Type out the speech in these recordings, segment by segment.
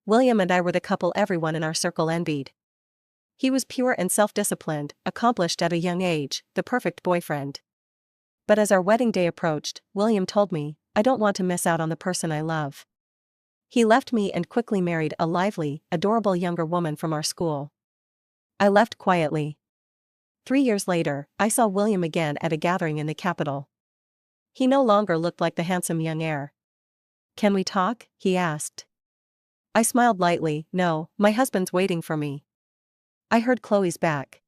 William and I were the couple everyone in our circle envied. He was pure and self-disciplined, accomplished at a young age, the perfect boyfriend. But as our wedding day approached, William told me, "I don't want to miss out on the person I love." He left me and quickly married a lively, adorable younger woman from our school. I left quietly. 3 years later, I saw William again at a gathering in the capital. He no longer looked like the handsome young heir. "Can we talk?" he asked. I smiled lightly. "No, my husband's waiting for me." I heard Chloe's back.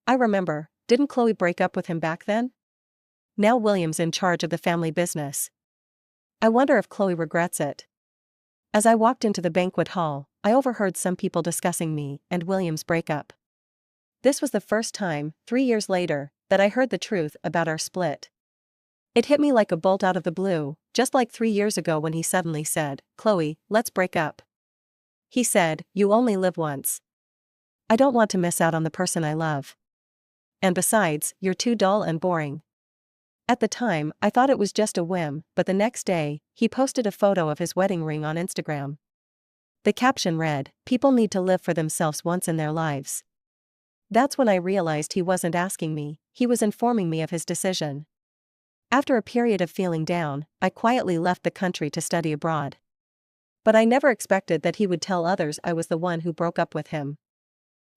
I remember, didn't Chloe break up with him back then? Now William's in charge of the family business. I wonder if Chloe regrets it. As I walked into the banquet hall, I overheard some people discussing me and William's breakup. This was the first time, 3 years later, that I heard the truth about our split. It hit me like a bolt out of the blue, just like 3 years ago when he suddenly said, "Chloe, let's break up." He said, "You only live once. I don't want to miss out on the person I love. And besides, you're too dull and boring." At the time, I thought it was just a whim, but the next day, he posted a photo of his wedding ring on Instagram. The caption read, "People need to live for themselves once in their lives." That's when I realized he wasn't asking me, he was informing me of his decision. After a period of feeling down, I quietly left the country to study abroad. But I never expected that he would tell others I was the one who broke up with him.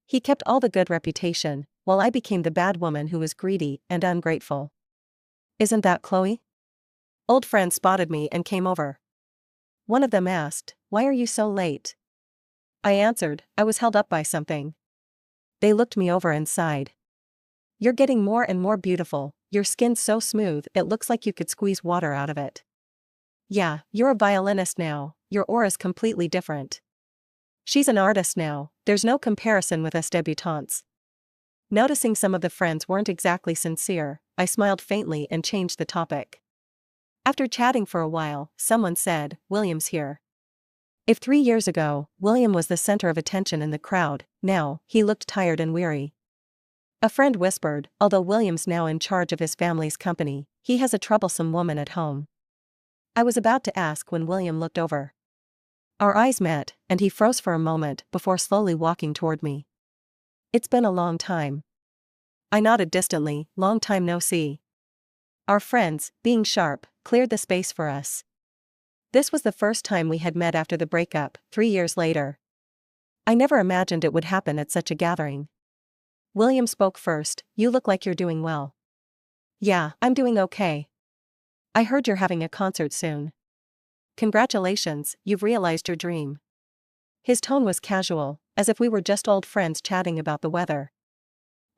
He kept all the good reputation, while I became the bad woman who was greedy and ungrateful. Isn't that Chloe? Old friends spotted me and came over. One of them asked, "Why are you so late?" I answered, "I was held up by something." They looked me over and sighed. "You're getting more and more beautiful, your skin's so smooth it looks like you could squeeze water out of it. Yeah, you're a violinist now, your aura's completely different. She's an artist now, there's no comparison with us debutantes." Noticing some of the friends weren't exactly sincere, I smiled faintly and changed the topic. After chatting for a while, someone said, "William's here." If 3 years ago, William was the center of attention in the crowd, now, he looked tired and weary. A friend whispered, "Although William's now in charge of his family's company, he has a troublesome woman at home." I was about to ask when William looked over. Our eyes met, and he froze for a moment before slowly walking toward me. "It's been a long time." I nodded distantly, "Long time no see." Our friends, being sharp, cleared the space for us. This was the first time we had met after the breakup, 3 years later. I never imagined it would happen at such a gathering. William spoke first, "You look like you're doing well." "Yeah, I'm doing okay. I heard you're having a concert soon. Congratulations, you've realized your dream." His tone was casual, as if we were just old friends chatting about the weather.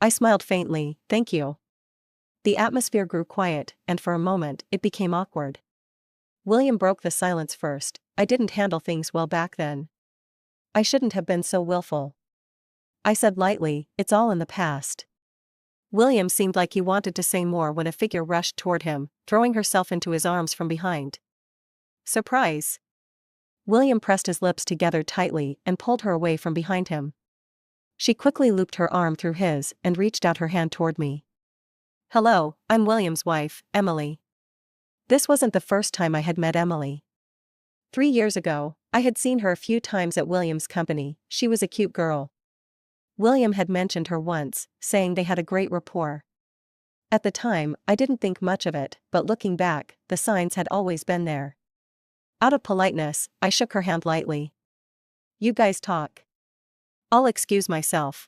I smiled faintly, "Thank you." The atmosphere grew quiet, and for a moment, it became awkward. William broke the silence first. "I didn't handle things well back then. I shouldn't have been so willful." I said lightly, "It's all in the past." William seemed like he wanted to say more when a figure rushed toward him, throwing herself into his arms from behind. Surprise! William pressed his lips together tightly and pulled her away from behind him. She quickly looped her arm through his and reached out her hand toward me. "Hello, I'm William's wife, Emily." This wasn't the first time I had met Emily. 3 years ago, I had seen her a few times at William's company. She was a cute girl. William had mentioned her once, saying they had a great rapport. At the time, I didn't think much of it, but looking back, the signs had always been there. Out of politeness, I shook her hand lightly. "You guys talk. I'll excuse myself."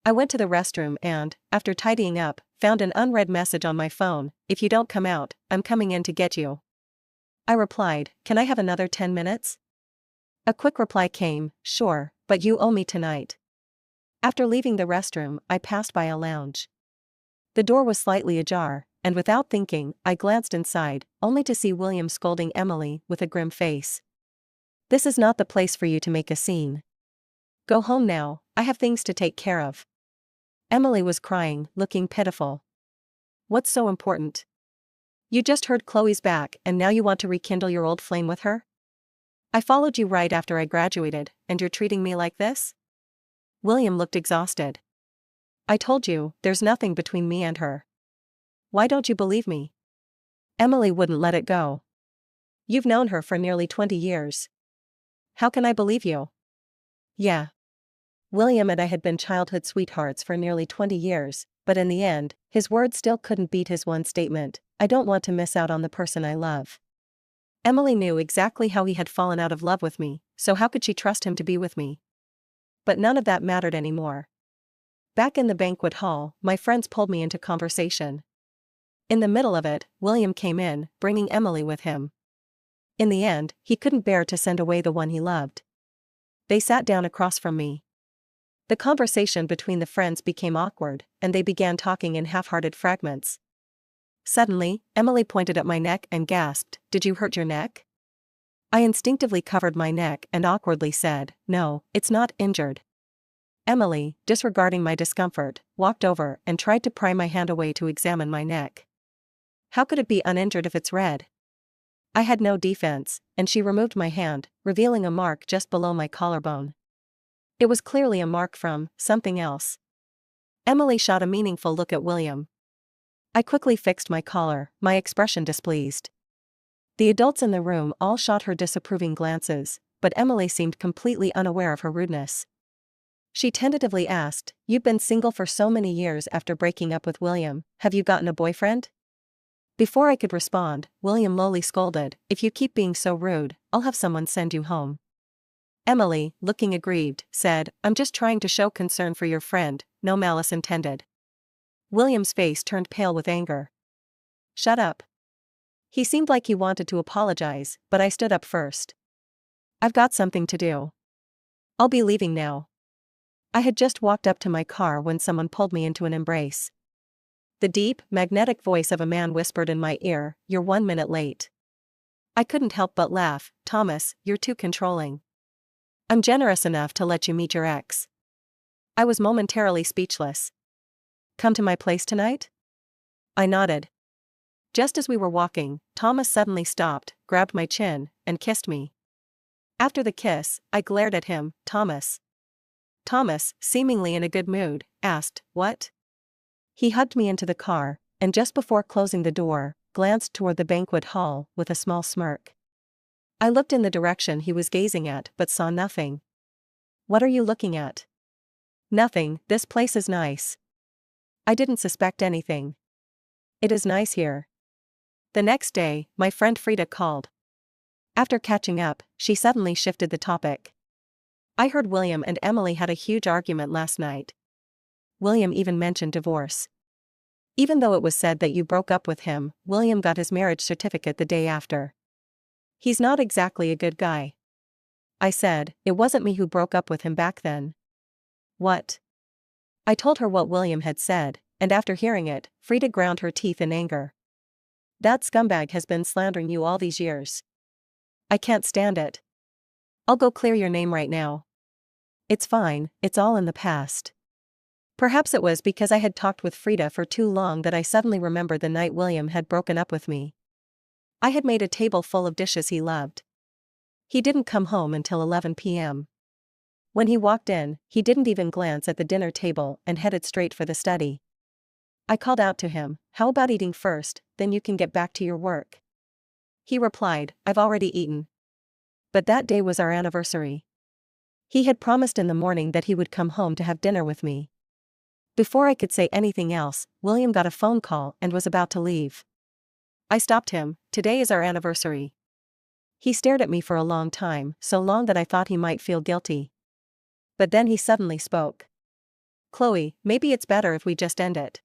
I went to the restroom and, after tidying up, found an unread message on my phone, "If you don't come out, I'm coming in to get you." I replied, "Can I have another 10 minutes? A quick reply came, "Sure, but you owe me tonight." After leaving the restroom, I passed by a lounge. The door was slightly ajar, and without thinking, I glanced inside, only to see William scolding Emily with a grim face. "This is not the place for you to make a scene. Go home now, I have things to take care of." Emily was crying, looking pitiful. "What's so important? You just heard Chloe's back and now you want to rekindle your old flame with her? I followed you right after I graduated, and you're treating me like this?" William looked exhausted. "I told you, there's nothing between me and her. Why don't you believe me?" Emily wouldn't let it go. "You've known her for nearly 20 years. How can I believe you? Yeah. William and I had been childhood sweethearts for nearly 20 years, but in the end, his words still couldn't beat his one statement: I don't want to miss out on the person I love. Emily knew exactly how he had fallen out of love with me, so how could she trust him to be with me? But none of that mattered anymore. Back in the banquet hall, my friends pulled me into conversation. In the middle of it, William came in, bringing Emily with him. In the end, he couldn't bear to send away the one he loved. They sat down across from me. The conversation between the friends became awkward, and they began talking in half-hearted fragments. Suddenly, Emily pointed at my neck and gasped, "Did you hurt your neck?" I instinctively covered my neck and awkwardly said, "No, it's not injured." Emily, disregarding my discomfort, walked over and tried to pry my hand away to examine my neck. How could it be uninjured if it's red? I had no defense, and she removed my hand, revealing a mark just below my collarbone. It was clearly a mark from something else. Emily shot a meaningful look at William. I quickly fixed my collar, my expression displeased. The adults in the room all shot her disapproving glances, but Emily seemed completely unaware of her rudeness. She tentatively asked, "You've been single for so many years after breaking up with William, have you gotten a boyfriend?" Before I could respond, William lowly scolded, "If you keep being so rude, I'll have someone send you home." Emily, looking aggrieved, said, "I'm just trying to show concern for your friend, no malice intended." William's face turned pale with anger. "Shut up." He seemed like he wanted to apologize, but I stood up first. "I've got something to do. I'll be leaving now." I had just walked up to my car when someone pulled me into an embrace. The deep, magnetic voice of a man whispered in my ear, "You're 1 minute late." I couldn't help but laugh. "Thomas, you're too controlling. I'm generous enough to let you meet your ex." I was momentarily speechless. "Come to my place tonight?" I nodded. Just as we were walking, Thomas suddenly stopped, grabbed my chin, and kissed me. After the kiss, I glared at him. Thomas, seemingly in a good mood, asked, "What?" He hugged me into the car, and just before closing the door, glanced toward the banquet hall with a small smirk. I looked in the direction he was gazing at but saw nothing. "What are you looking at?" "Nothing, this place is nice." I didn't suspect anything. "It is nice here." The next day, my friend Frida called. After catching up, she suddenly shifted the topic. "I heard William and Emily had a huge argument last night. William even mentioned divorce. Even though it was said that you broke up with him, William got his marriage certificate the day after. He's not exactly a good guy." I said, "It wasn't me who broke up with him back then." "What?" I told her what William had said, and after hearing it, Frida ground her teeth in anger. "That scumbag has been slandering you all these years. I can't stand it. I'll go clear your name right now." "It's fine, it's all in the past." Perhaps it was because I had talked with Frida for too long that I suddenly remembered the night William had broken up with me. I had made a table full of dishes he loved. He didn't come home until 11 p.m. When he walked in, he didn't even glance at the dinner table and headed straight for the study. I called out to him, "How about eating first, then you can get back to your work?" He replied, "I've already eaten." But that day was our anniversary. He had promised in the morning that he would come home to have dinner with me. Before I could say anything else, William got a phone call and was about to leave. I stopped him. "Today is our anniversary." He stared at me for a long time, so long that I thought he might feel guilty. But then he suddenly spoke. "Chloe, maybe it's better if we just end it."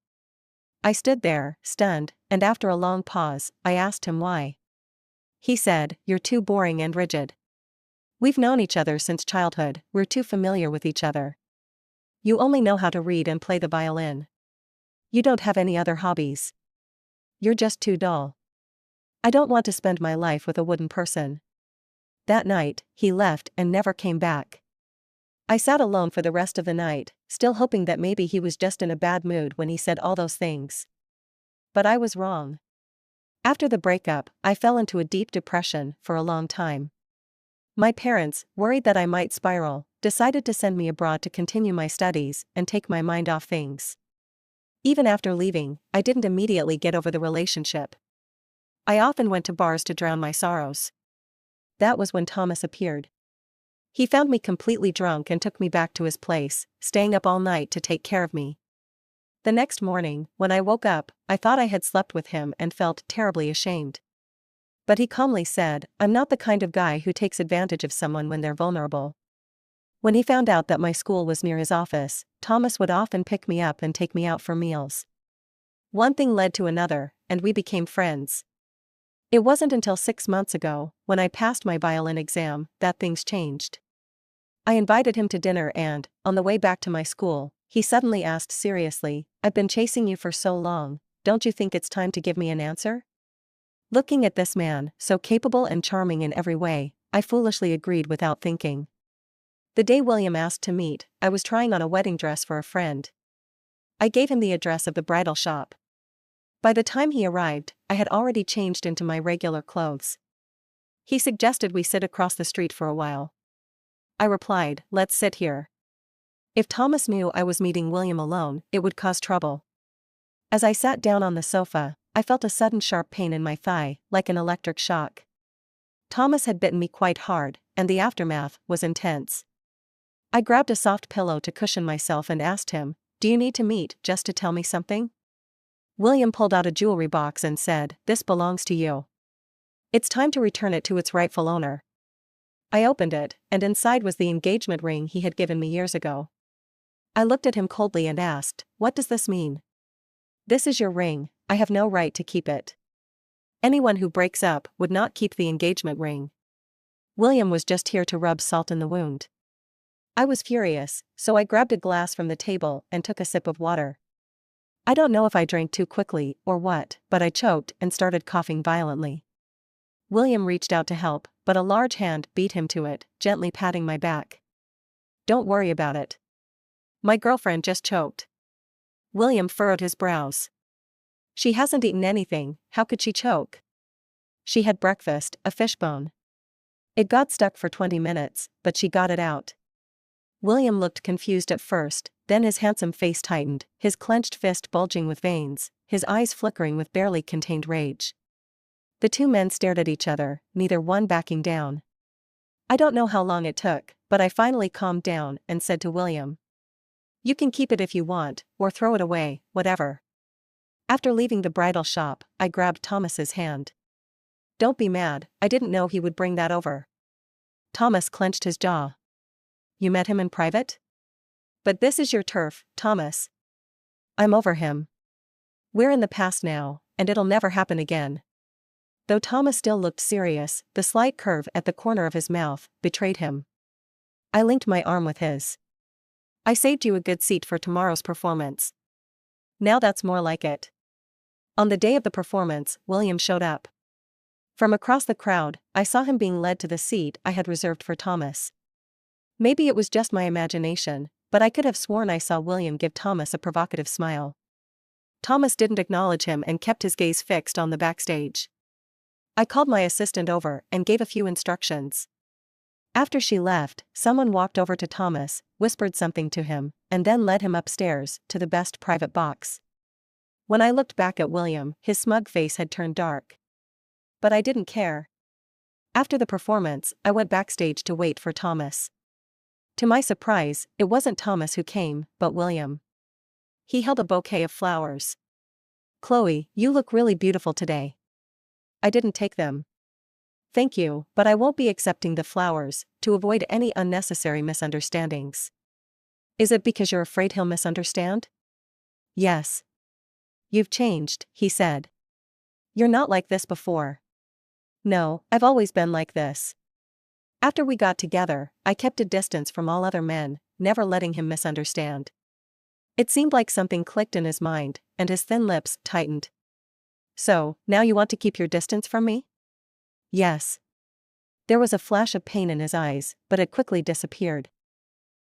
I stood there, stunned, and after a long pause, I asked him why. He said, "You're too boring and rigid. We've known each other since childhood, we're too familiar with each other. You only know how to read and play the violin. You don't have any other hobbies. You're just too dull. I don't want to spend my life with a wooden person." That night, he left and never came back. I sat alone for the rest of the night, still hoping that maybe he was just in a bad mood when he said all those things. But I was wrong. After the breakup, I fell into a deep depression for a long time. My parents, worried that I might spiral, decided to send me abroad to continue my studies and take my mind off things. Even after leaving, I didn't immediately get over the relationship. I often went to bars to drown my sorrows. That was when Thomas appeared. He found me completely drunk and took me back to his place, staying up all night to take care of me. The next morning, when I woke up, I thought I had slept with him and felt terribly ashamed. But he calmly said, "I'm not the kind of guy who takes advantage of someone when they're vulnerable." When he found out that my school was near his office, Thomas would often pick me up and take me out for meals. One thing led to another, and we became friends. It wasn't until 6 months ago, when I passed my violin exam, that things changed. I invited him to dinner and, on the way back to my school, he suddenly asked seriously, "I've been chasing you for so long, don't you think it's time to give me an answer?" Looking at this man, so capable and charming in every way, I foolishly agreed without thinking. The day William asked to meet, I was trying on a wedding dress for a friend. I gave him the address of the bridal shop. By the time he arrived, I had already changed into my regular clothes. He suggested we sit across the street for a while. I replied, "Let's sit here." If Thomas knew I was meeting William alone, it would cause trouble. As I sat down on the sofa, I felt a sudden sharp pain in my thigh, like an electric shock. Thomas had bitten me quite hard, and the aftermath was intense. I grabbed a soft pillow to cushion myself and asked him, "Do you need to meet just to tell me something?" William pulled out a jewelry box and said, "This belongs to you. It's time to return it to its rightful owner." I opened it, and inside was the engagement ring he had given me years ago. I looked at him coldly and asked, "What does this mean?" "This is your ring, I have no right to keep it. Anyone who breaks up would not keep the engagement ring. William was just here to rub salt in the wound." I was furious, so I grabbed a glass from the table and took a sip of water. I don't know if I drank too quickly or what, but I choked and started coughing violently. William reached out to help, but a large hand beat him to it, gently patting my back. "Don't worry about it. My girlfriend just choked." William furrowed his brows. "She hasn't eaten anything, how could she choke?" "She had breakfast, a fishbone. It got stuck for 20 minutes, but she got it out." William looked confused at first, then his handsome face tightened, his clenched fist bulging with veins, his eyes flickering with barely contained rage. The two men stared at each other, neither one backing down. I don't know how long it took, but I finally calmed down and said to William, "You can keep it if you want, or throw it away, whatever." After leaving the bridal shop, I grabbed Thomas's hand. "Don't be mad, I didn't know he would bring that over." Thomas clenched his jaw. "You met him in private? But this is your turf, Thomas. I'm over him. We're in the past now, and it'll never happen again." Though Thomas still looked serious, the slight curve at the corner of his mouth betrayed him. I linked my arm with his. "I saved you a good seat for tomorrow's performance. Now that's more like it." On the day of the performance, William showed up. From across the crowd, I saw him being led to the seat I had reserved for Thomas. Maybe it was just my imagination, but I could have sworn I saw William give Thomas a provocative smile. Thomas didn't acknowledge him and kept his gaze fixed on the backstage. I called my assistant over and gave a few instructions. After she left, someone walked over to Thomas, whispered something to him, and then led him upstairs to the best private box. When I looked back at William, his smug face had turned dark. But I didn't care. After the performance, I went backstage to wait for Thomas. To my surprise, it wasn't Thomas who came, but William. He held a bouquet of flowers. "Chloe, you look really beautiful today." I didn't take them. "Thank you, but I won't be accepting the flowers, to avoid any unnecessary misunderstandings." "Is it because you're afraid he'll misunderstand?" "Yes." "You've changed," he said. "You're not like this before." "No, I've always been like this." After we got together, I kept a distance from all other men, never letting him misunderstand. It seemed like something clicked in his mind, and his thin lips tightened. "So, now you want to keep your distance from me?" "Yes." There was a flash of pain in his eyes, but it quickly disappeared.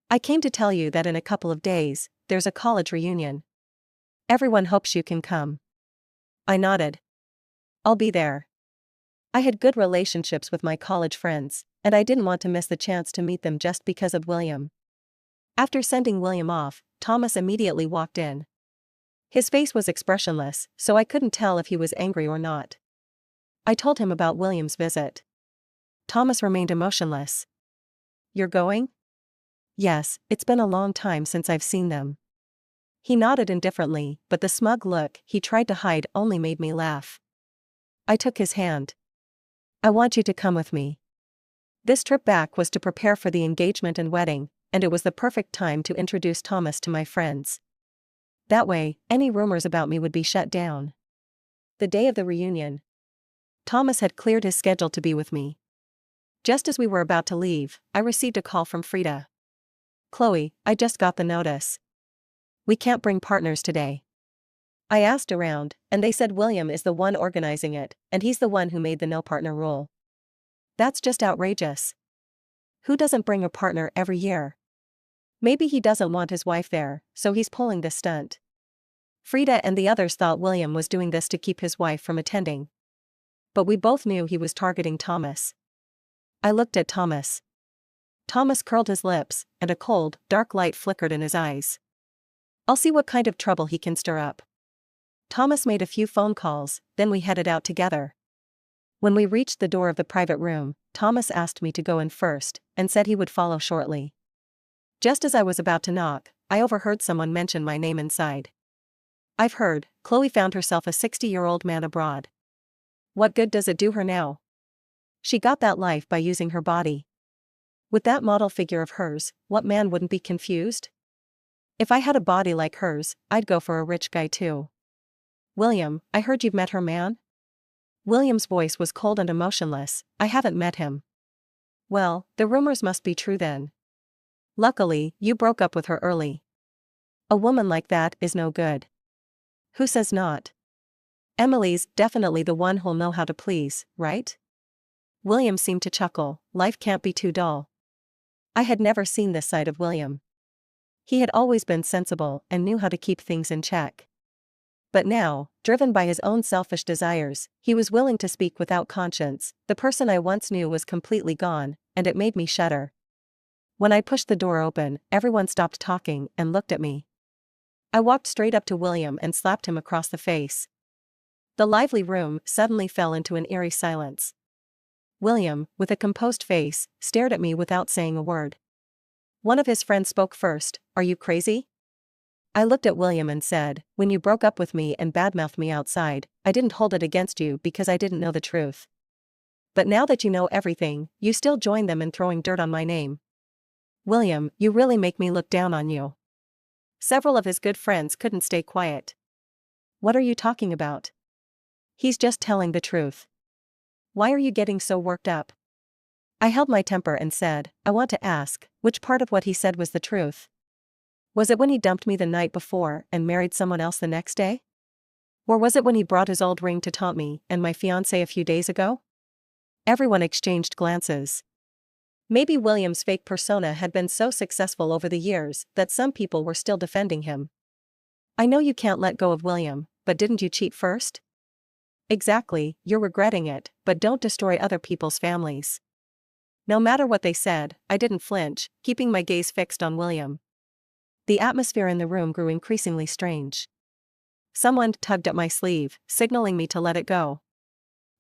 "I came to tell you that in a couple of days, there's a college reunion. Everyone hopes you can come." I nodded. "I'll be there." I had good relationships with my college friends, and I didn't want to miss the chance to meet them just because of William. After sending William off, Thomas immediately walked in. His face was expressionless, so I couldn't tell if he was angry or not. I told him about William's visit. Thomas remained emotionless. You're going? Yes, it's been a long time since I've seen them. He nodded indifferently, but the smug look he tried to hide only made me laugh. I took his hand. I want you to come with me. This trip back was to prepare for the engagement and wedding, and it was the perfect time to introduce Thomas to my friends. That way, any rumors about me would be shut down. The day of the reunion, Thomas had cleared his schedule to be with me. Just as we were about to leave, I received a call from Frida. Chloe, I just got the notice. We can't bring partners today. I asked around, and they said William is the one organizing it, and he's the one who made the no partner rule. That's just outrageous. Who doesn't bring a partner every year? Maybe he doesn't want his wife there, so he's pulling this stunt. Frida and the others thought William was doing this to keep his wife from attending. But we both knew he was targeting Thomas. I looked at Thomas. Thomas curled his lips, and a cold, dark light flickered in his eyes. I'll see what kind of trouble he can stir up. Thomas made a few phone calls, then we headed out together. When we reached the door of the private room, Thomas asked me to go in first, and said he would follow shortly. Just as I was about to knock, I overheard someone mention my name inside. I've heard, Chloe found herself a 60-year-old man abroad. What good does it do her now? She got that life by using her body. With that model figure of hers, what man wouldn't be confused? If I had a body like hers, I'd go for a rich guy too. William, I heard you've met her man? William's voice was cold and emotionless. I haven't met him. Well, the rumors must be true then. Luckily, you broke up with her early. A woman like that is no good. Who says not? Emily's definitely the one who'll know how to please, right? William seemed to chuckle. Life can't be too dull. I had never seen this side of William. He had always been sensible and knew how to keep things in check. But now, driven by his own selfish desires, he was willing to speak without conscience. The person I once knew was completely gone, and it made me shudder. When I pushed the door open, everyone stopped talking and looked at me. I walked straight up to William and slapped him across the face. The lively room suddenly fell into an eerie silence. William, with a composed face, stared at me without saying a word. One of his friends spoke first. Are you crazy? I looked at William and said, when you broke up with me and badmouthed me outside, I didn't hold it against you because I didn't know the truth. But now that you know everything, you still join them in throwing dirt on my name. William, you really make me look down on you. Several of his good friends couldn't stay quiet. What are you talking about? He's just telling the truth. Why are you getting so worked up? I held my temper and said, I want to ask, which part of what he said was the truth? Was it when he dumped me the night before and married someone else the next day? Or was it when he brought his old ring to taunt me and my fiancé a few days ago? Everyone exchanged glances. Maybe William's fake persona had been so successful over the years that some people were still defending him. I know you can't let go of William, but didn't you cheat first? Exactly, you're regretting it, but don't destroy other people's families. No matter what they said, I didn't flinch, keeping my gaze fixed on William. The atmosphere in the room grew increasingly strange. Someone tugged at my sleeve, signaling me to let it go.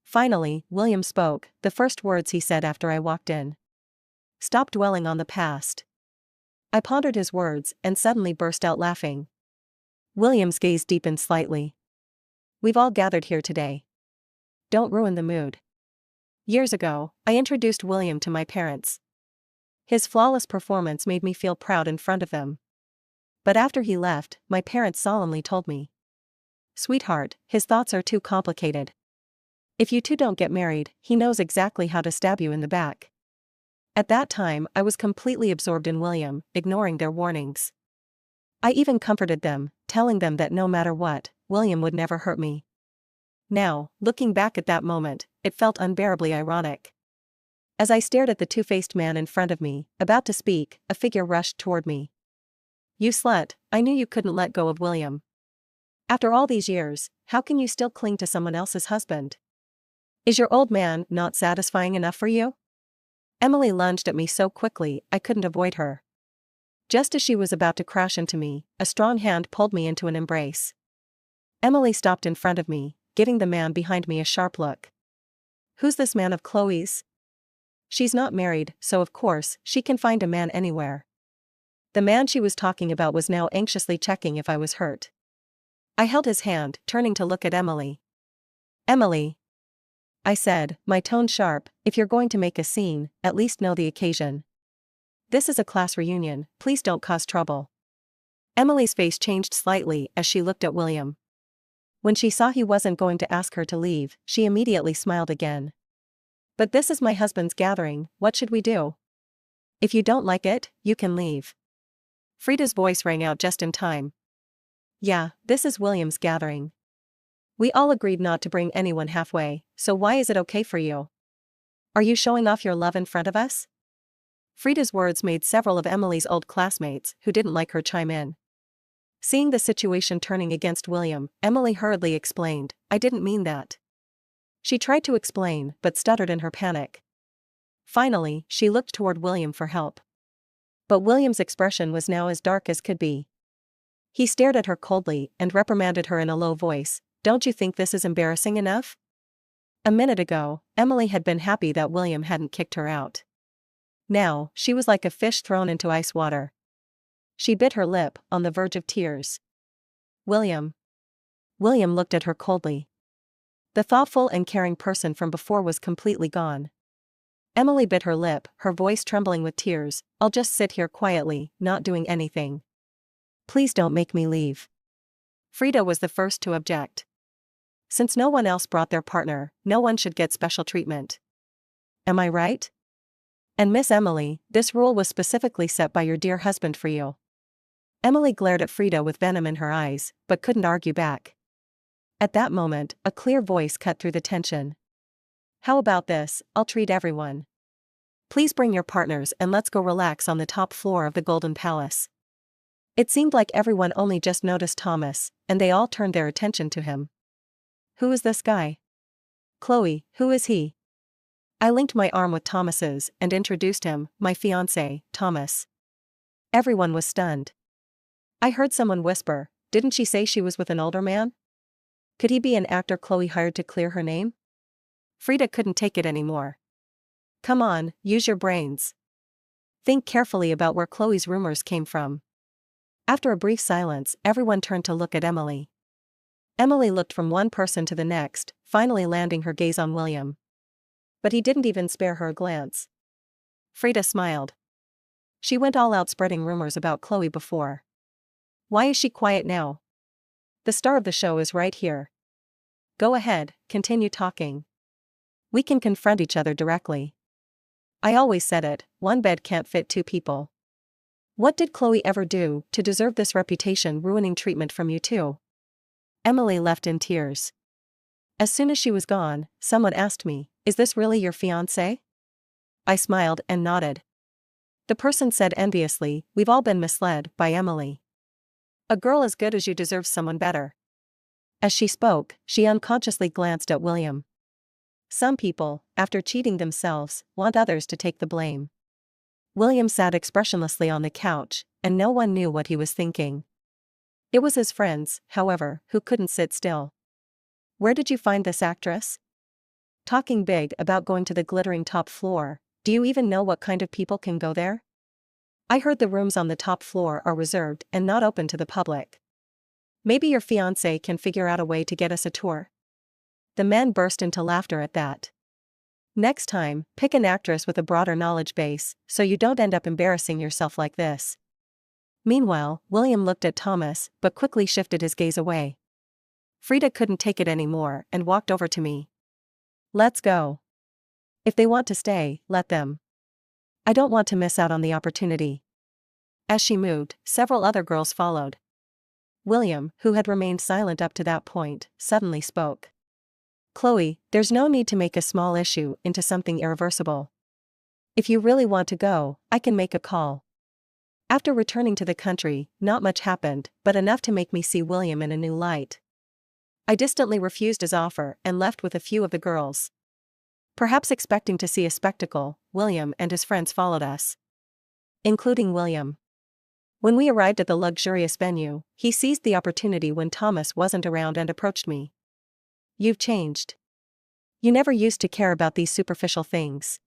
Finally, William spoke, the first words he said after I walked in. Stop dwelling on the past. I pondered his words and suddenly burst out laughing. William's gaze deepened slightly. We've all gathered here today. Don't ruin the mood. Years ago, I introduced William to my parents. His flawless performance made me feel proud in front of them. But after he left, my parents solemnly told me, Sweetheart, his thoughts are too complicated. If you two don't get married, he knows exactly how to stab you in the back. At that time, I was completely absorbed in William, ignoring their warnings. I even comforted them, telling them that no matter what, William would never hurt me. Now, looking back at that moment, it felt unbearably ironic. As I stared at the two-faced man in front of me, about to speak, a figure rushed toward me. You slut, I knew you couldn't let go of William. After all these years, how can you still cling to someone else's husband? Is your old man not satisfying enough for you? Emily lunged at me so quickly I couldn't avoid her. Just as she was about to crash into me, a strong hand pulled me into an embrace. Emily stopped in front of me, giving the man behind me a sharp look. Who's this man of Chloe's? She's not married, so of course, she can find a man anywhere. The man she was talking about was now anxiously checking if I was hurt. I held his hand, turning to look at Emily. Emily, I said, my tone sharp, if you're going to make a scene, at least know the occasion. This is a class reunion, please don't cause trouble. Emily's face changed slightly as she looked at William. When she saw he wasn't going to ask her to leave, she immediately smiled again. But this is my husband's gathering, what should we do? If you don't like it, you can leave. Frida's voice rang out just in time. Yeah, this is William's gathering. We all agreed not to bring anyone halfway, so why is it okay for you? Are you showing off your love in front of us? Frida's words made several of Emily's old classmates who didn't like her chime in. Seeing the situation turning against William, Emily hurriedly explained, I didn't mean that. She tried to explain, but stuttered in her panic. Finally, she looked toward William for help. But William's expression was now as dark as could be. He stared at her coldly and reprimanded her in a low voice, don't you think this is embarrassing enough? A minute ago, Emily had been happy that William hadn't kicked her out. Now, she was like a fish thrown into ice water. She bit her lip, on the verge of tears. William. William looked at her coldly. The thoughtful and caring person from before was completely gone. Emily bit her lip, her voice trembling with tears, I'll just sit here quietly, not doing anything. Please don't make me leave. Frida was the first to object. Since no one else brought their partner, no one should get special treatment. Am I right? And Miss Emily, this rule was specifically set by your dear husband for you. Emily glared at Frida with venom in her eyes, but couldn't argue back. At that moment, a clear voice cut through the tension. How about this, I'll treat everyone. Please bring your partners and let's go relax on the top floor of the Golden Palace. It seemed like everyone only just noticed Thomas, and they all turned their attention to him. Who is this guy? Chloe, who is he? I linked my arm with Thomas's and introduced him, my fiancé, Thomas. Everyone was stunned. I heard someone whisper, didn't she say she was with an older man? Could he be an actor Chloe hired to clear her name? Frida couldn't take it anymore. Come on, use your brains. Think carefully about where Chloe's rumors came from. After a brief silence, everyone turned to look at Emily. Emily looked from one person to the next, finally landing her gaze on William. But he didn't even spare her a glance. Frida smiled. She went all out spreading rumors about Chloe before. Why is she quiet now? The star of the show is right here. Go ahead, continue talking. We can confront each other directly. I always said it, one bed can't fit two people. What did Chloe ever do to deserve this reputation-ruining treatment from you two? Emily left in tears. As soon as she was gone, someone asked me, is this really your fiancé? I smiled and nodded. The person said enviously, we've all been misled by Emily. A girl as good as you deserves someone better. As she spoke, she unconsciously glanced at William. Some people, after cheating themselves, want others to take the blame. William sat expressionlessly on the couch, and no one knew what he was thinking. It was his friends, however, who couldn't sit still. Where did you find this actress? Talking big about going to the glittering top floor, do you even know what kind of people can go there? I heard the rooms on the top floor are reserved and not open to the public. Maybe your fiancé can figure out a way to get us a tour. The men burst into laughter at that. Next time, pick an actress with a broader knowledge base, so you don't end up embarrassing yourself like this. Meanwhile, William looked at Thomas, but quickly shifted his gaze away. Frida couldn't take it anymore and walked over to me. Let's go. If they want to stay, let them. I don't want to miss out on the opportunity. As she moved, several other girls followed. William, who had remained silent up to that point, suddenly spoke. Chloe, there's no need to make a small issue into something irreversible. If you really want to go, I can make a call. After returning to the country, not much happened, but enough to make me see William in a new light. I distantly refused his offer and left with a few of the girls. Perhaps expecting to see a spectacle, William and his friends followed us. Including William. When we arrived at the luxurious venue, he seized the opportunity when Thomas wasn't around and approached me. You've changed. You never used to care about these superficial things.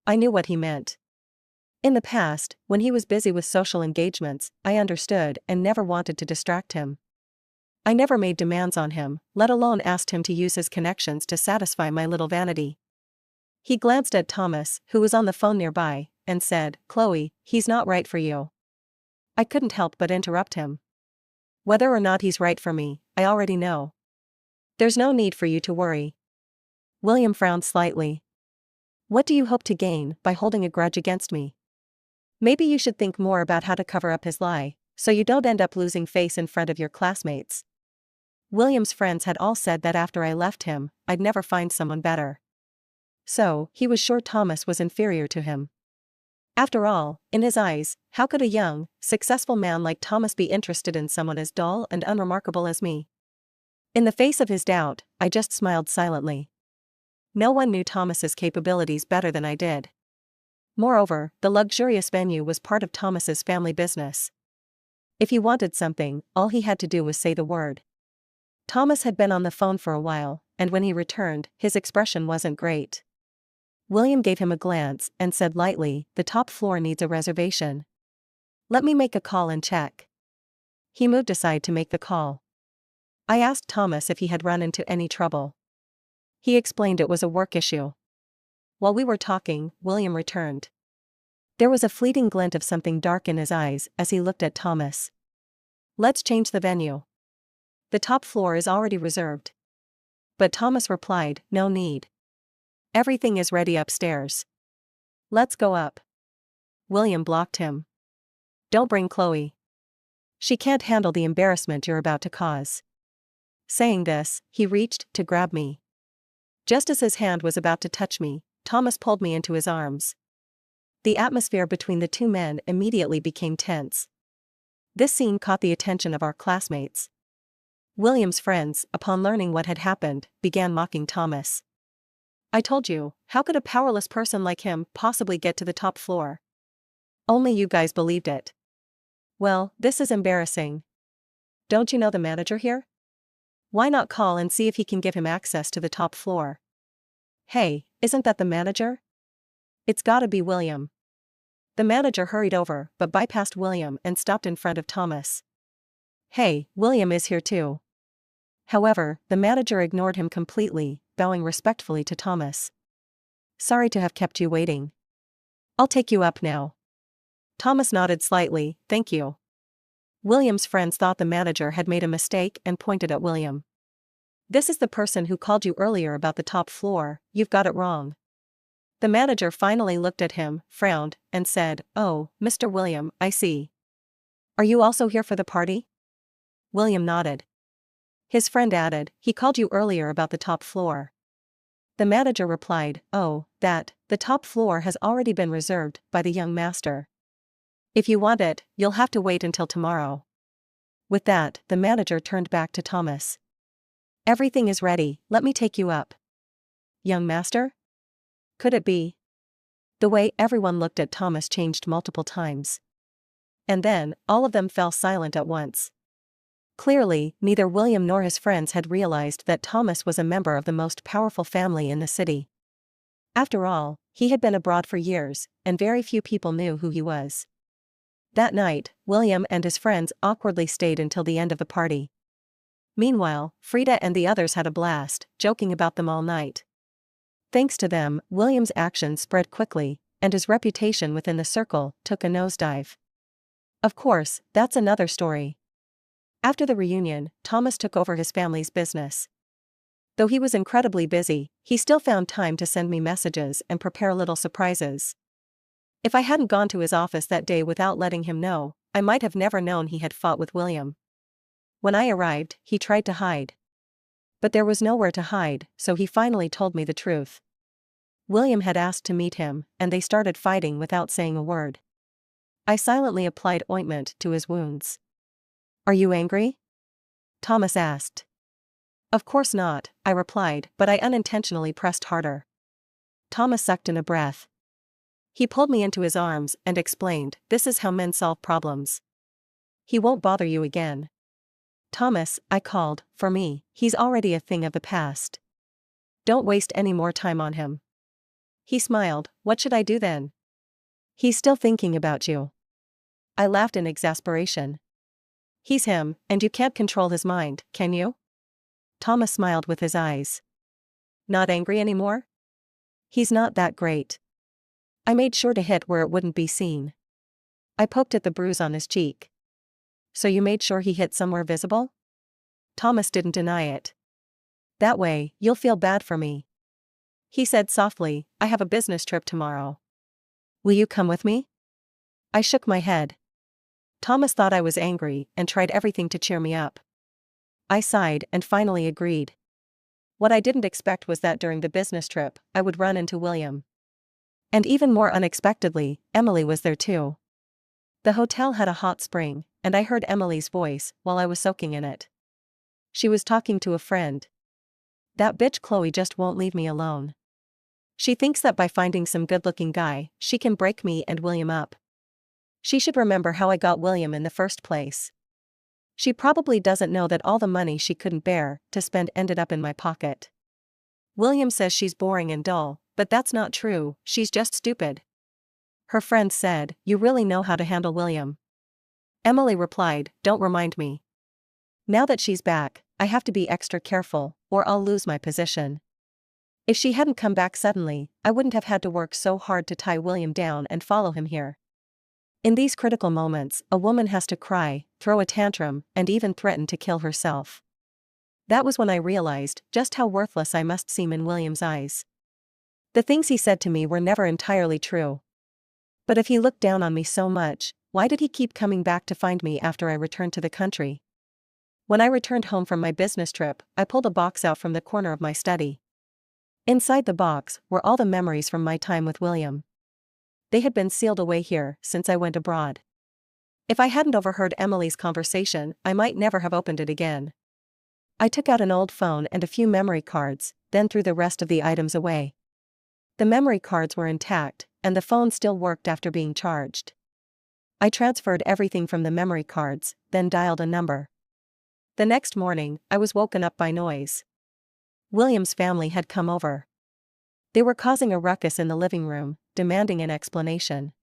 I knew what he meant. In the past, when he was busy with social engagements, I understood and never wanted to distract him. I never made demands on him, let alone asked him to use his connections to satisfy my little vanity. He glanced at Thomas, who was on the phone nearby, and said, "Chloe, he's not right for you." I couldn't help but interrupt him. "Whether or not he's right for me, I already know. There's no need for you to worry." William frowned slightly. "What do you hope to gain by holding a grudge against me? Maybe you should think more about how to cover up his lie, so you don't end up losing face in front of your classmates." William's friends had all said that after I left him, I'd never find someone better. So, he was sure Thomas was inferior to him. After all, in his eyes, how could a young, successful man like Thomas be interested in someone as dull and unremarkable as me? In the face of his doubt, I just smiled silently. No one knew Thomas's capabilities better than I did. Moreover, the luxurious venue was part of Thomas's family business. If he wanted something, all he had to do was say the word. Thomas had been on the phone for a while, and when he returned, his expression wasn't great. William gave him a glance and said lightly, "The top floor needs a reservation. Let me make a call and check." He moved aside to make the call. I asked Thomas if he had run into any trouble. He explained it was a work issue. While we were talking, William returned. There was a fleeting glint of something dark in his eyes as he looked at Thomas. "Let's change the venue. The top floor is already reserved." But Thomas replied, "No need. Everything is ready upstairs. Let's go up." William blocked him. "Don't bring Chloe. She can't handle the embarrassment you're about to cause." Saying this, he reached to grab me. Just as his hand was about to touch me, Thomas pulled me into his arms. The atmosphere between the two men immediately became tense. This scene caught the attention of our classmates. William's friends, upon learning what had happened, began mocking Thomas. "I told you, how could a powerless person like him possibly get to the top floor? Only you guys believed it. Well, this is embarrassing. Don't you know the manager here? Why not call and see if he can give him access to the top floor? Hey, isn't that the manager? It's gotta be William." The manager hurried over but bypassed William and stopped in front of Thomas. "Hey, William is here too." However, the manager ignored him completely, bowing respectfully to Thomas. "Sorry to have kept you waiting. I'll take you up now." Thomas nodded slightly, "Thank you." William's friends thought the manager had made a mistake and pointed at William. "This is the person who called you earlier about the top floor, you've got it wrong." The manager finally looked at him, frowned, and said, "Oh, Mr. William, I see. Are you also here for the party?" William nodded. His friend added, "He called you earlier about the top floor." The manager replied, "Oh, the top floor has already been reserved by the young master. If you want it, you'll have to wait until tomorrow." With that, the manager turned back to Thomas. "Everything is ready, let me take you up." Young master? Could it be? The way everyone looked at Thomas changed multiple times. And then, all of them fell silent at once. Clearly, neither William nor his friends had realized that Thomas was a member of the most powerful family in the city. After all, he had been abroad for years, and very few people knew who he was. That night, William and his friends awkwardly stayed until the end of the party. Meanwhile, Frida and the others had a blast, joking about them all night. Thanks to them, William's actions spread quickly, and his reputation within the circle took a nosedive. Of course, that's another story. After the reunion, Thomas took over his family's business. Though he was incredibly busy, he still found time to send me messages and prepare little surprises. If I hadn't gone to his office that day without letting him know, I might have never known he had fought with William. When I arrived, he tried to hide. But there was nowhere to hide, so he finally told me the truth. William had asked to meet him, and they started fighting without saying a word. I silently applied ointment to his wounds. "Are you angry?" Thomas asked. "Of course not," I replied, but I unintentionally pressed harder. Thomas sucked in a breath. He pulled me into his arms and explained, "This is how men solve problems. He won't bother you again." "Thomas," I called, "for me, he's already a thing of the past. Don't waste any more time on him." He smiled. What should I do then? He's still thinking about you. I laughed in exasperation. He's him, and you can't control his mind, can you? Thomas smiled with his eyes. Not angry anymore? He's not that great. I made sure to hit where it wouldn't be seen. I poked at the bruise on his cheek. So you made sure he hit somewhere visible? Thomas didn't deny it. That way, you'll feel bad for me. He said softly, I have a business trip tomorrow. Will you come with me? I shook my head. Thomas thought I was angry and tried everything to cheer me up. I sighed and finally agreed. What I didn't expect was that during the business trip, I would run into William. And even more unexpectedly, Emily was there too. The hotel had a hot spring, and I heard Emily's voice while I was soaking in it. She was talking to a friend. That bitch Chloe just won't leave me alone. She thinks that by finding some good-looking guy, she can break me and William up. She should remember how I got William in the first place. She probably doesn't know that all the money she couldn't bear to spend ended up in my pocket. William says she's boring and dull, but that's not true, she's just stupid. Her friend said, you really know how to handle William. Emily replied, don't remind me. Now that she's back, I have to be extra careful, or I'll lose my position. If she hadn't come back suddenly, I wouldn't have had to work so hard to tie William down and follow him here. In these critical moments, a woman has to cry, throw a tantrum, and even threaten to kill herself. That was when I realized just how worthless I must seem in William's eyes. The things he said to me were never entirely true. But if he looked down on me so much, why did he keep coming back to find me after I returned to the country? When I returned home from my business trip, I pulled a box out from the corner of my study. Inside the box were all the memories from my time with William. They had been sealed away here since I went abroad. If I hadn't overheard Emily's conversation, I might never have opened it again. I took out an old phone and a few memory cards, then threw the rest of the items away. The memory cards were intact, and the phone still worked after being charged. I transferred everything from the memory cards, then dialed a number. The next morning, I was woken up by noise. William's family had come over. They were causing a ruckus in the living room, demanding an explanation.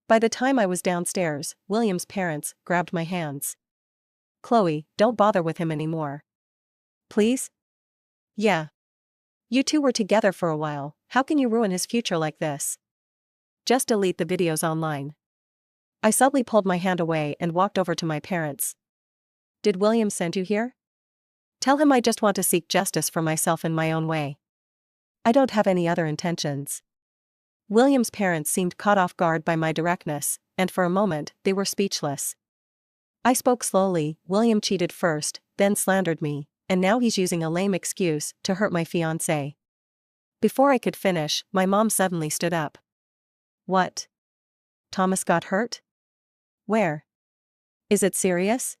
By the time I was downstairs, William's parents grabbed my hands. Chloe, don't bother with him anymore. Please? Yeah. You two were together for a while, how can you ruin his future like this? Just delete the videos online. I subtly pulled my hand away and walked over to my parents. Did William send you here? Tell him I just want to seek justice for myself in my own way. I don't have any other intentions. William's parents seemed caught off guard by my directness, and for a moment, they were speechless. I spoke slowly. William cheated first, then slandered me, and now he's using a lame excuse to hurt my fiancé. Before I could finish, my mom suddenly stood up. What? Thomas got hurt? Where? Is it serious?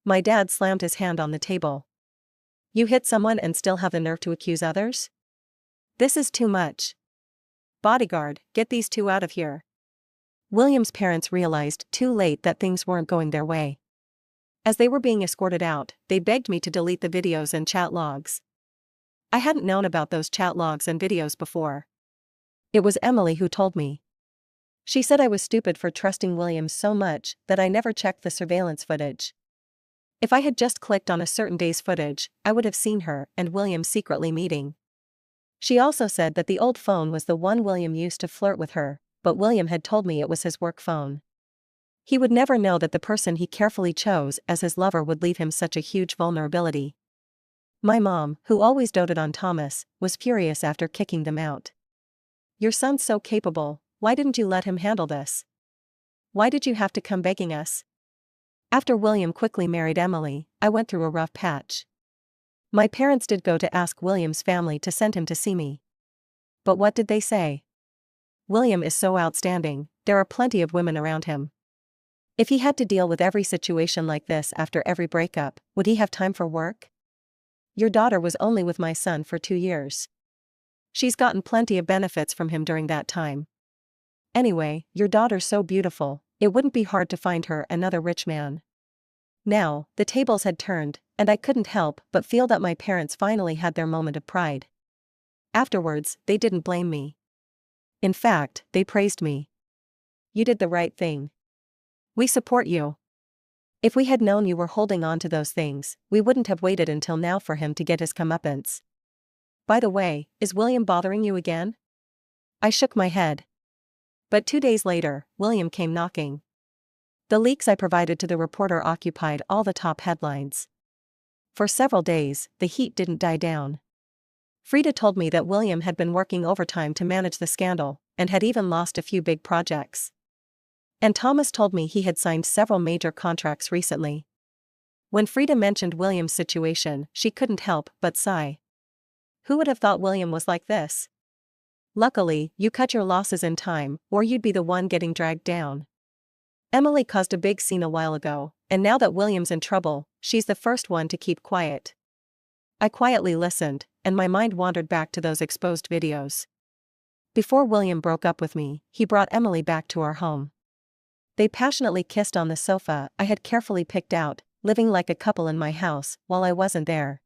My dad slammed his hand on the table. You hit someone and still have the nerve to accuse others? This is too much. Bodyguard, get these two out of here. William's parents realized too late that things weren't going their way. As they were being escorted out, they begged me to delete the videos and chat logs. I hadn't known about those chat logs and videos before. It was Emily who told me. She said I was stupid for trusting William so much that I never checked the surveillance footage. If I had just clicked on a certain day's footage, I would have seen her and William secretly meeting. She also said that the old phone was the one William used to flirt with her, but William had told me it was his work phone. He would never know that the person he carefully chose as his lover would leave him such a huge vulnerability. My mom, who always doted on Thomas, was furious after kicking them out. Your son's so capable, why didn't you let him handle this? Why did you have to come begging us? After William quickly married Emily, I went through a rough patch. My parents did go to ask William's family to send him to see me. But what did they say? William is so outstanding, there are plenty of women around him. If he had to deal with every situation like this after every breakup, would he have time for work? Your daughter was only with my son for 2 years. She's gotten plenty of benefits from him during that time. Anyway, your daughter's so beautiful, it wouldn't be hard to find her another rich man. Now, the tables had turned, and I couldn't help but feel that my parents finally had their moment of pride. Afterwards, they didn't blame me. In fact, they praised me. You did the right thing. We support you. If we had known you were holding on to those things, we wouldn't have waited until now for him to get his comeuppance. By the way, is William bothering you again? I shook my head. But 2 days later, William came knocking. The leaks I provided to the reporter occupied all the top headlines. For several days, the heat didn't die down. Frida told me that William had been working overtime to manage the scandal, and had even lost a few big projects. And Thomas told me he had signed several major contracts recently. When Frida mentioned William's situation, she couldn't help but sigh. Who would have thought William was like this? Luckily, you cut your losses in time, or you'd be the one getting dragged down. Emily caused a big scene a while ago, and now that William's in trouble, she's the first one to keep quiet. I quietly listened, and my mind wandered back to those exposed videos. Before William broke up with me, he brought Emily back to our home. They passionately kissed on the sofa I had carefully picked out, living like a couple in my house while I wasn't there.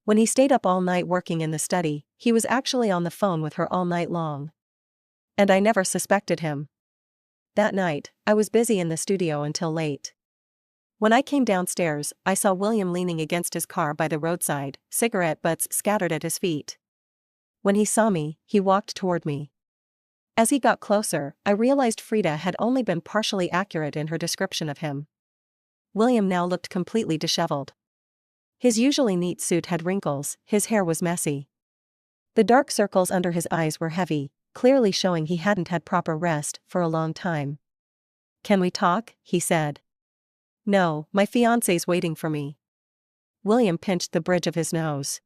When he stayed up all night working in the study, he was actually on the phone with her all night long. And I never suspected him. That night, I was busy in the studio until late. When I came downstairs, I saw William leaning against his car by the roadside, cigarette butts scattered at his feet. When he saw me, he walked toward me. As he got closer, I realized Frida had only been partially accurate in her description of him. William now looked completely disheveled. His usually neat suit had wrinkles, his hair was messy. The dark circles under his eyes were heavy, clearly showing he hadn't had proper rest for a long time. "Can we talk?" he said. "No, my fiancé's waiting for me." William pinched the bridge of his nose.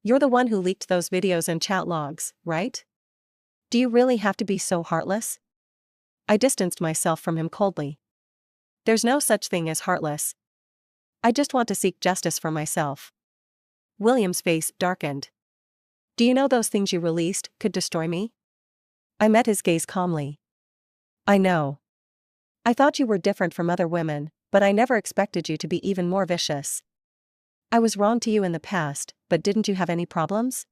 "You're the one who leaked those videos and chat logs, right? Do you really have to be so heartless?" I distanced myself from him coldly. "There's no such thing as heartless. I just want to seek justice for myself." William's face darkened. "Do you know those things you released could destroy me?" I met his gaze calmly. "I know. I thought you were different from other women, but I never expected you to be even more vicious. I was wrong to you in the past, but didn't you have any problems?"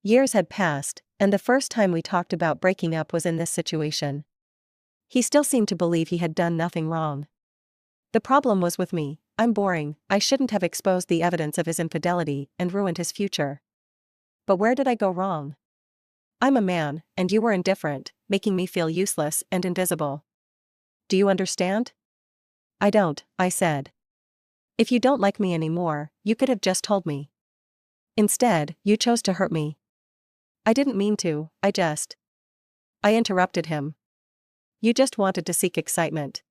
Years had passed, and the first time we talked about breaking up was in this situation. He still seemed to believe he had done nothing wrong. The problem was with me. I'm boring. I shouldn't have exposed the evidence of his infidelity and ruined his future. But where did I go wrong? I'm a man, and you were indifferent, making me feel useless and invisible. Do you understand? "I don't," I said. "If you don't like me anymore, you could have just told me. Instead, you chose to hurt me." "I didn't mean to, I interrupted him. "You just wanted to seek excitement.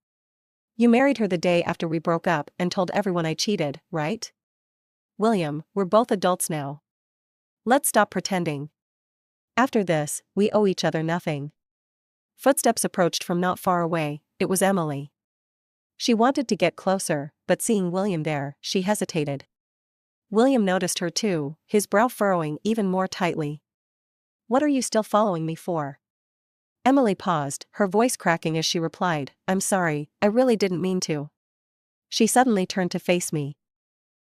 You married her the day after we broke up and told everyone I cheated, right? William, we're both adults now. Let's stop pretending. After this, we owe each other nothing." Footsteps approached from not far away. It was Emily. She wanted to get closer, but seeing William there, she hesitated. William noticed her too, his brow furrowing even more tightly. "What are you still following me for?" Emily paused, her voice cracking as she replied, "I'm sorry, I really didn't mean to." She suddenly turned to face me.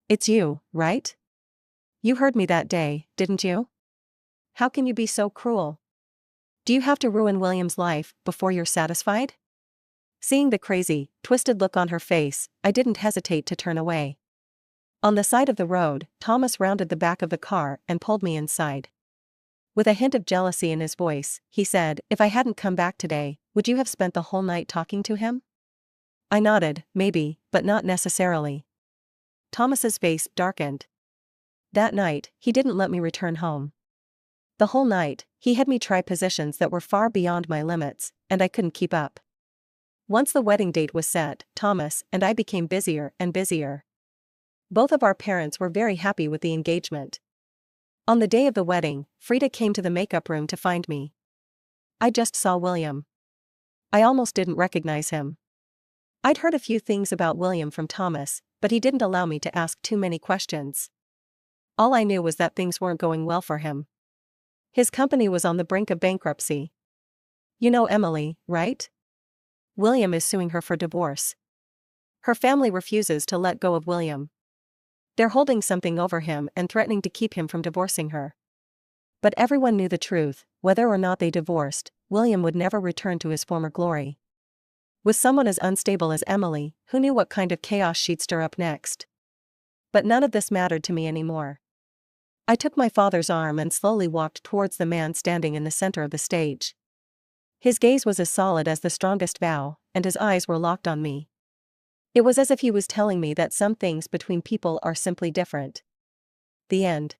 "It's you, right? You heard me that day, didn't you? How can you be so cruel? Do you have to ruin William's life before you're satisfied?" Seeing the crazy, twisted look on her face, I didn't hesitate to turn away. On the side of the road, Thomas rounded the back of the car and pulled me inside. With a hint of jealousy in his voice, he said, "If I hadn't come back today, would you have spent the whole night talking to him?" I nodded, maybe, but not necessarily. Thomas's face darkened. That night, he didn't let me return home. The whole night, he had me try positions that were far beyond my limits, and I couldn't keep up. Once the wedding date was set, Thomas and I became busier and busier. Both of our parents were very happy with the engagement. On the day of the wedding, Frida came to the makeup room to find me. I just saw William. I almost didn't recognize him. I'd heard a few things about William from Thomas, but he didn't allow me to ask too many questions. All I knew was that things weren't going well for him. His company was on the brink of bankruptcy. You know Emily, right? William is suing her for divorce. Her family refuses to let go of William. They're holding something over him and threatening to keep him from divorcing her. But everyone knew the truth. whether or not they divorced, William would never return to his former glory. With someone as unstable as Emily, who knew what kind of chaos she'd stir up next? But none of this mattered to me anymore. I took my father's arm and slowly walked towards the man standing in the center of the stage. His gaze was as solid as the strongest vow, and his eyes were locked on me. It was as if he was telling me that some things between people are simply different. The end.